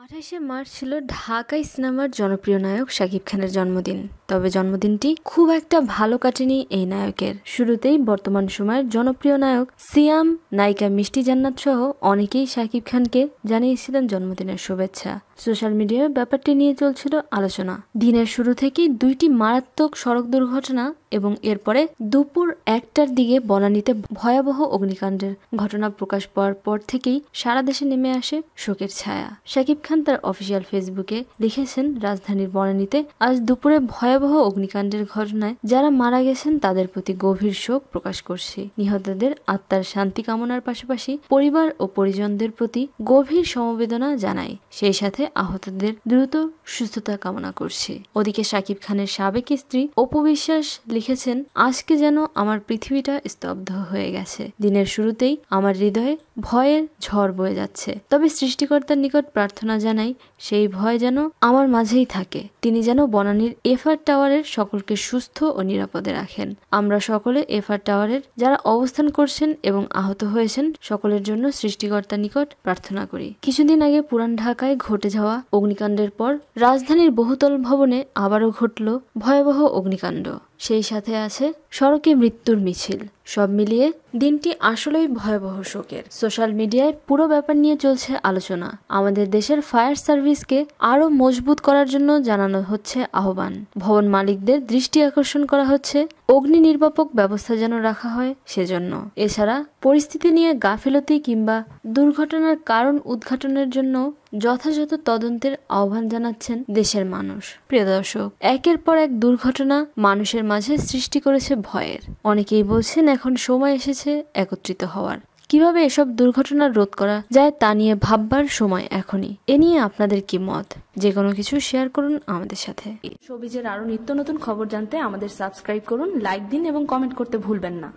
28 March ছিল ঢাকাই সিনেমার জনপ্রিয় নায়ক শাকিব খানের জন্মদিন। তবে জন্মদিনটি খুব একটা ভালো কাটেনি এই নায়কের। শুরুতেই বর্তমান সময়ের জনপ্রিয় নায়ক সিয়াম, নায়িকা মিষ্টি জান্নাত সহ অনেকেই শাকিব খানকে জানিয়েছিলেন জন্মদিনের শুভেচ্ছা। সোশ্যাল মিডিয়ায় ব্যাপারটি নিয়ে চলছিল আলোচনা। দিনের শুরু থেকেই দুইটি মারাত্মক সড়ক দুর্ঘটনা এবং এরপরে দুপুর 1টার দিকে বনানীতে ভয়াবহ অগ্নিকাণ্ডের ঘটনা প্রকাশ পাওয়ার পর থেকেই সারা দেশে নেমে আসে শোকের ছায়া। শাকিব খান তার অফিসিয়াল ফেসবুকে লিখেছেন, রাজধানীর বনানীতে আজ দুপুরে ভয়াবহ অগ্নিকাণ্ডের ঘটনায় যারা মারা গেছেন তাদের প্রতি গভীর শোক প্রকাশ করছি। নিহতদের আত্মার শান্তি কামনার পাশাপাশি পরিবার ও পরিজনদের প্রতি গভীর সমবেদনা জানাই। সেই সাথে আহতদের দ্রুত সুস্থতা কামনা করছি। ওদিকে শাকিব খানের সাবেক স্ত্রী অপু বিশ্বাস লিখেছেন, আজকে যেন আমার পৃথিবীটা স্তব্ধ হয়ে গেছে। দিনের শুরুতেই আমার হৃদয়ে ভয়ের ঝড় বয়ে যাচ্ছে। তবে সৃষ্টিকর্তার নিকট প্রার্থনা জানাই সেই ভয় যেন আমার মাঝেই থাকে। তিনি যেন বনানীর এফআর টাওয়ারের সকলকে সুস্থ ও নিরাপদে রাখেন। আমরা সকলে এফআর টাওয়ারের যারা অবস্থান করছেন এবং আহত হয়েছেন সকলের জন্য সৃষ্টিকর্তার নিকট প্রার্থনা করি। কিছুদিন আগে পুরান ঢাকায় ঘটে যাওয়া অগ্নিকাণ্ডের পর রাজধানীর বহুতল ভবনে আবারও ঘটল ভয়াবহ অগ্নিকাণ্ড। সেই সাথে আছে সড়কে মৃত্যুর মিছিল। সব মিলিয়ে দিনটি আসলেই ভয়াবহ শোকের। সোশ্যাল মিডিয়ায় পুরো ব্যাপার নিয়ে চলছে আলোচনা। আমাদের দেশের ফায়ার সার্ভিসকে আরো মজবুত করার জন্য জানানো হচ্ছে আহ্বান। ভবন মালিকদের দৃষ্টি আকর্ষণ করা হচ্ছে অগ্নি নির্বাপক ব্যবস্থা যেন রাখা হয় সেজন্য। এছাড়া পরিস্থিতি নিয়ে গাফিলতি কিংবা দুর্ঘটনার কারণ উদ্ঘাটনের জন্য যথাযথ তদন্তের আহ্বান জানাচ্ছেন দেশের মানুষ। প্রিয় দর্শক, একের পর এক দুর্ঘটনা মানুষের মাঝে সৃষ্টি করেছে ভয়ের। অনেকেই বলছেন এখন সময় এসেছে একত্রিত হওয়ার। কিভাবে এসব দুর্ঘটনা রোধ করা যায় তা নিয়ে ভাববার সময় এখনই। এ নিয়ে আপনাদের কি মত? যে কোনো কিছু শেয়ার করুন আমাদের সাথে। শোবিজের আরো নিত্য নতুন খবর জানতে আমাদের সাবস্ক্রাইব করুন, লাইক দিন এবং কমেন্ট করতে ভুলবেন না।